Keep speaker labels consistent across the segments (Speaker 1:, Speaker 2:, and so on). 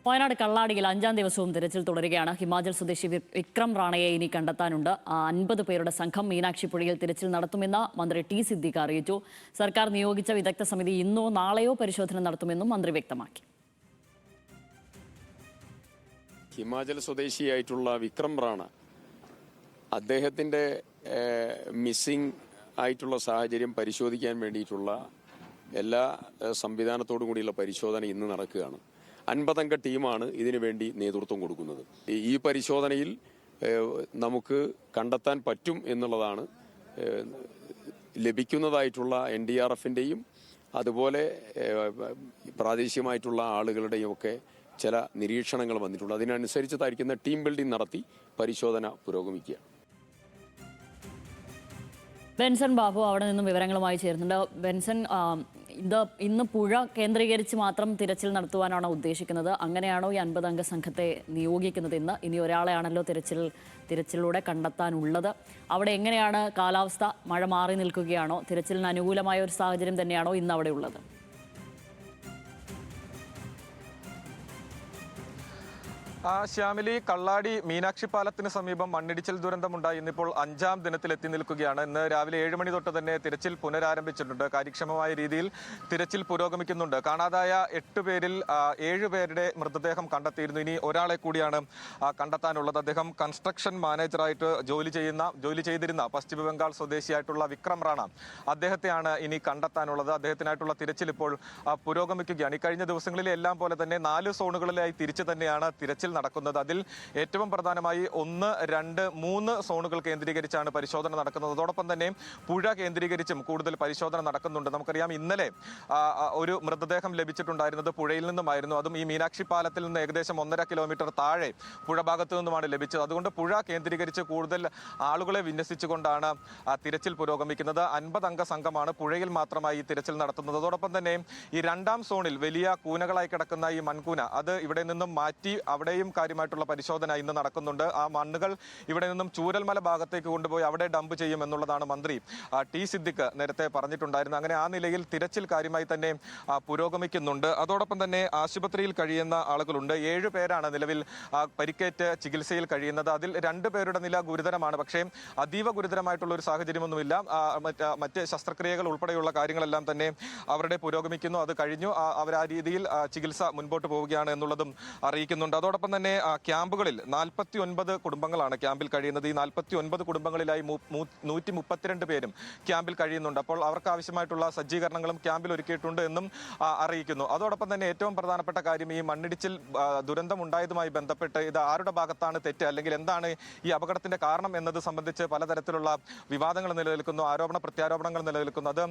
Speaker 1: വയനാട് കള്ളാടിയിൽ 5-ാം ദിവസവും തിരച്ചിൽ തുടരുകയാണ്. ഹിമാചൽ സ്വദേശി വിക്രം റാണയെ ഇനി കണ്ടെത്താനുണ്ട്. 50 പേരുടെ സംഘം മീനാക്ഷിപ്പുഴയിൽ തിരച്ചിൽ നടത്തുമെന്ന് മന്ത്രി ടി സിദ്ദിഖ് അറിയിച്ചു. സർക്കാർ നിയോഗിച്ച വിദഗ്ധ സമിതി ഇന്നോ നാളെയോ പരിശോധന നടത്തുമെന്നും മന്ത്രി വ്യക്തമാക്കി.
Speaker 2: ഹിമാചൽ സ്വദേശിയായിട്ടുള്ള വിക്രം റാണ, അദ്ദേഹത്തിൻ്റെ മിസ്സിംഗ് ആയിട്ടുള്ള സാഹചര്യം പരിശോധിക്കാൻ വേണ്ടിയിട്ടുള്ള എല്ലാ സംവിധാനത്തോടു കൂടിയുള്ള പരിശോധന ഇന്ന് നടക്കുകയാണ്. 50-അംഗ ടീമാണ് ഇതിനു വേണ്ടി നേതൃത്വം കൊടുക്കുന്നത്. ഈ പരിശോധനയിൽ നമുക്ക് കണ്ടെത്താൻ പറ്റും എന്നുള്ളതാണ് ലഭിക്കുന്നതായിട്ടുള്ള NDRFൻ്റെയും അതുപോലെ പ്രാദേശികമായിട്ടുള്ള ആളുകളുടെയും ഒക്കെ ചില നിരീക്ഷണങ്ങൾ വന്നിട്ടുണ്ട്. അതിനനുസരിച്ചതായിരിക്കുന്ന ടീം ബിൽഡിംഗ് നടത്തി പരിശോധന പുരോഗമിക്കുകയാണ്.
Speaker 1: ബെൻസൺ ബാബു അവിടെ നിന്നും വിവരങ്ങളുമായി ചേരുന്നുണ്ട്. ബെൻസൺ, ഇന്ന് പുഴ കേന്ദ്രീകരിച്ച് മാത്രം തിരച്ചിൽ നടത്തുവാനാണോ ഉദ്ദേശിക്കുന്നത്? അങ്ങനെയാണോ ഈ 50-അംഗ സംഘത്തെ നിയോഗിക്കുന്നത്? ഇനി ഒരാളെയാണല്ലോ തിരച്ചിലൂടെ കണ്ടെത്താനുള്ളത്. അവിടെ എങ്ങനെയാണ് കാലാവസ്ഥ? മഴ മാറി നിൽക്കുകയാണോ? തിരച്ചിലിന് അനുകൂലമായ ഒരു സാഹചര്യം തന്നെയാണോ ഇന്ന് അവിടെ ഉള്ളത്?
Speaker 3: ശ്യാമിലി, കള്ളാടി മീനാക്ഷി പാലത്തിന് സമീപം മണ്ണിടിച്ചിൽ ദുരന്തമുണ്ടായി ഇന്നിപ്പോൾ 5-ാം ദിനത്തിൽ എത്തി നിൽക്കുകയാണ്. ഇന്ന് രാവിലെ 7 മണി തൊട്ട് തന്നെ തിരച്ചിൽ പുനരാരംഭിച്ചിട്ടുണ്ട്. കാര്യക്ഷമമായ രീതിയിൽ തിരച്ചിൽ പുരോഗമിക്കുന്നുണ്ട്. കാണാതായ 8 പേരിൽ 7 പേരുടെ മൃതദേഹം കണ്ടെത്തിയിരുന്നു. ഇനി ഒരാളെ കൂടിയാണ് കണ്ടെത്താനുള്ളത്. അദ്ദേഹം കൺസ്ട്രക്ഷൻ മാനേജറായിട്ട് ജോലി ചെയ്തിരുന്ന പശ്ചിമ ബംഗാൾ സ്വദേശിയായിട്ടുള്ള വിക്രം റാണ, അദ്ദേഹത്തെയാണ് ഇനി കണ്ടെത്താനുള്ളത്. അദ്ദേഹത്തിനായിട്ടുള്ള തിരച്ചിൽ ഇപ്പോൾ പുരോഗമിക്കുകയാണ്. ഈ കഴിഞ്ഞ ദിവസങ്ങളിലെ എല്ലാം പോലെ തന്നെ 4 സോണുകളിലായി തിരിച്ചു തന്നെയാണ് തിരച്ചിൽ നടക്കുന്നത്. അതിൽ ഏറ്റവും പ്രധാനമായി 1, 2, 3 സോണുകൾ കേന്ദ്രീകരിച്ചാണ് പരിശോധന നടക്കുന്നത്. അതോടൊപ്പം തന്നെ പുഴ കേന്ദ്രീകരിച്ചും കൂടുതൽ പരിശോധന നടക്കുന്നുണ്ട്. നമുക്കറിയാം, ഇന്നലെ ഒരു മൃതദേഹം ലഭിച്ചിട്ടുണ്ടായിരുന്നത് പുഴയിൽ നിന്നുമായിരുന്നു. അതും ഈ മീനാക്ഷി പാലത്തിൽ നിന്ന് ഏകദേശം 1.5 കിലോമീറ്റർ താഴെ പുഴ ഭാഗത്തു നിന്നുമാണ് ലഭിച്ചത്. അതുകൊണ്ട് പുഴ കേന്ദ്രീകരിച്ച് കൂടുതൽ ആളുകളെ വിന്യസിച്ചുകൊണ്ടാണ് തിരച്ചിൽ പുരോഗമിക്കുന്നത്. 50-അംഗ സംഘമാണ് പുഴയിൽ മാത്രമായി തിരച്ചിൽ നടത്തുന്നത്. അതോടൊപ്പം തന്നെ ഈ 2-ാം സോണിൽ വലിയ കൂനകളായി കിടക്കുന്ന ഈ മൺകൂന, അത് ഇവിടെ നിന്നും മാറ്റി അവിടെയും കാര്യമായിട്ടുള്ള പരിശോധന ഇന്ന് നടക്കുന്നുണ്ട്. ആ മണ്ണുകൾ ഇവിടെ നിന്നും ചൂരൽമല ഭാഗത്തേക്ക് കൊണ്ടുപോയി അവിടെ ഡംപ് ചെയ്യും എന്നുള്ളതാണ് മന്ത്രി ടി സിദ്ദിഖ് നേരത്തെ പറഞ്ഞിട്ടുണ്ടായിരുന്നത്. അങ്ങനെ ആ നിലയിൽ തിരച്ചിൽ കാര്യമായി തന്നെ പുരോഗമിക്കുന്നുണ്ട്. അതോടൊപ്പം തന്നെ ആശുപത്രിയിൽ കഴിയുന്ന ആളുകളുണ്ട്. 7 പേരാണ് നിലവിൽ പരിക്കേറ്റ് ചികിത്സയിൽ കഴിയുന്നത്. അതിൽ 2 പേരുടെ നില ഗുരുതരമാണ്. പക്ഷേ അതീവ ഗുരുതരമായിട്ടുള്ള ഒരു സാഹചര്യമൊന്നുമില്ല. മറ്റ് ശസ്ത്രക്രിയകൾ ഉൾപ്പെടെയുള്ള കാര്യങ്ങളെല്ലാം തന്നെ അവരുടെ പുരോഗമിക്കുന്നു. അത് കഴിഞ്ഞു. അവർ ആ രീതിയിൽ ചികിത്സ മുൻപോട്ട് പോവുകയാണ് എന്നുള്ളതും അറിയിക്കുന്നുണ്ട്. അതോടൊപ്പം തന്നെ ക്യാമ്പുകളിൽ 49 കുടുംബങ്ങളാണ് ക്യാമ്പിൽ കഴിയുന്നത്. ഈ 49 കുടുംബങ്ങളിലായി 132 പേരും ക്യാമ്പിൽ കഴിയുന്നുണ്ട്. അപ്പോൾ അവർക്ക് ആവശ്യമായിട്ടുള്ള സജ്ജീകരണങ്ങളും ക്യാമ്പിൽ ഒരുക്കിയിട്ടുണ്ട് എന്നും അറിയിക്കുന്നു. അതോടൊപ്പം തന്നെ ഏറ്റവും പ്രധാനപ്പെട്ട കാര്യം, ഈ മണ്ണിടിച്ചിൽ ദുരന്തമുണ്ടായതുമായി ബന്ധപ്പെട്ട് ഇത് ആരുടെ ഭാഗത്താണ് തെറ്റ്, അല്ലെങ്കിൽ എന്താണ് ഈ അപകടത്തിന്റെ കാരണം എന്നത് സംബന്ധിച്ച് പലതരത്തിലുള്ള വിവാദങ്ങൾ നിലനിൽക്കുന്നു, ആരോപണ പ്രത്യാരോപണങ്ങൾ നിലനിൽക്കുന്നു. അത്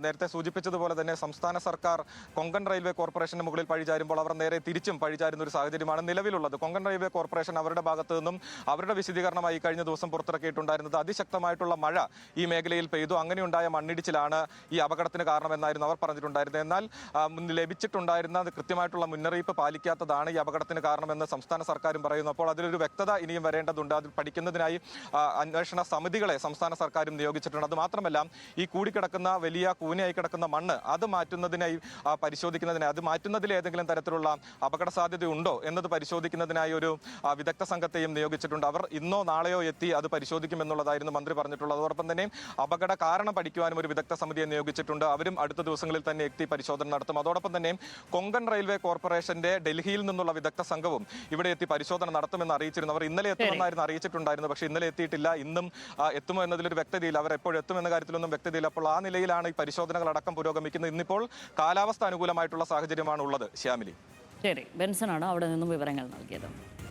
Speaker 3: നേരത്തെ സൂചിപ്പിച്ചതുപോലെ തന്നെ സംസ്ഥാന സർക്കാർ കൊങ്കൺ റെയിൽവേ കോർപ്പറേഷന് മുകളിൽ പഴിചാരുമ്പോൾ അവർ നേരെ തിരിച്ചും പഴിചാരുന്ന ഒരു സാഹചര്യമാണ് നിലവിലുള്ളത്. കൊങ്കൺ റെയിൽവേ കോർപ്പറേഷൻ അവരുടെ ഭാഗത്തു നിന്നും അവരുടെ വിശദീകരണമായി കഴിഞ്ഞ ദിവസം പുറത്തിറക്കിയിട്ടുണ്ടായിരുന്നത് അതിശക്തമായിട്ടുള്ള മഴ ഈ മേഖലയിൽ പെയ്തു, അങ്ങനെയുണ്ടായ മണ്ണിടിച്ചിലാണ് ഈ അപകടത്തിന് കാരണമെന്നായിരുന്നു അവർ പറഞ്ഞിട്ടുണ്ടായിരുന്നത്. എന്നാൽ ലഭിച്ചിട്ടുണ്ടായിരുന്ന കൃത്യമായിട്ടുള്ള മുന്നറിയിപ്പ് പാലിക്കാത്തതാണ് ഈ അപകടത്തിന് കാരണമെന്ന് സംസ്ഥാന സർക്കാരും പറയുന്നു. അപ്പോൾ അതിലൊരു വ്യക്തത ഇനിയും വരേണ്ടതുണ്ട്. അത് പഠിക്കുന്നതിനായി അന്വേഷണ സമിതികളെ സംസ്ഥാന സർക്കാരും നിയോഗിച്ചിട്ടുണ്ട്. അത് മാത്രമല്ല, ഈ കൂടിക്കിടക്കുന്ന വലിയ കൂനയായി കിടക്കുന്ന മണ്ണ് അത് മാറ്റുന്നതിനായി പരിശോധിക്കുന്നതിനായി, അത് മാറ്റുന്നതിൽ ഏതെങ്കിലും തരത്തിലുള്ള അപകട സാധ്യതയുണ്ടോ എന്നത് പരിശോധിക്കുന്നതിനായി ഒരു വിദഗ്ധ സംഘത്തെയും നിയോഗിച്ചിട്ടുണ്ട്. അവർ ഇന്നോ നാളെയോ എത്തി അത് പരിശോധിക്കുമെന്നുള്ളതായിരുന്നു മന്ത്രി പറഞ്ഞിട്ടുള്ളത്. അതോടൊപ്പം തന്നെ അപകട കാരണം പഠിക്കുവാനും ഒരു വിദഗ്ധ സമിതിയെ നിയോഗിച്ചിട്ടുണ്ട്. അവരും അടുത്ത ദിവസങ്ങളിൽ തന്നെ എത്തി പരിശോധന നടത്തും. അതോടൊപ്പം തന്നെ കൊങ്കൺ റെയിൽവേ കോർപ്പറേഷന്റെ ഡൽഹിയിൽ നിന്നുള്ള വിദഗ്ധ സംഘവും ഇവിടെ എത്തി പരിശോധന നടത്തുമെന്ന് അറിയിച്ചിരുന്നു. അവർ ഇന്നലെ എത്തുമെന്നായിരുന്നു അറിയിച്ചിട്ടുണ്ടായിരുന്നു. പക്ഷേ ഇന്നലെ എത്തിയിട്ടില്ല. ഇന്നും എത്തുമോ എന്നതിലൊരു വ്യക്തതയില്ല. അവർ എപ്പോഴും എത്തുമെന്ന കാര്യത്തിലൊന്നും വ്യക്തതയില്ല. അപ്പോൾ ആ നിലയിലാണ് ഈ പരിശോധനകൾ അടക്കം പുരോഗമിക്കുന്നത്. ഇന്നിപ്പോൾ കാലാവസ്ഥ അനുകൂലമായിട്ടുള്ള സാഹചര്യമാണ് ഉള്ളത്. ശ്യാമിലി,
Speaker 1: ശരി, ബെൻസനാണ് അവിടെ നിന്നും വിവരങ്ങൾ നൽകിയത്.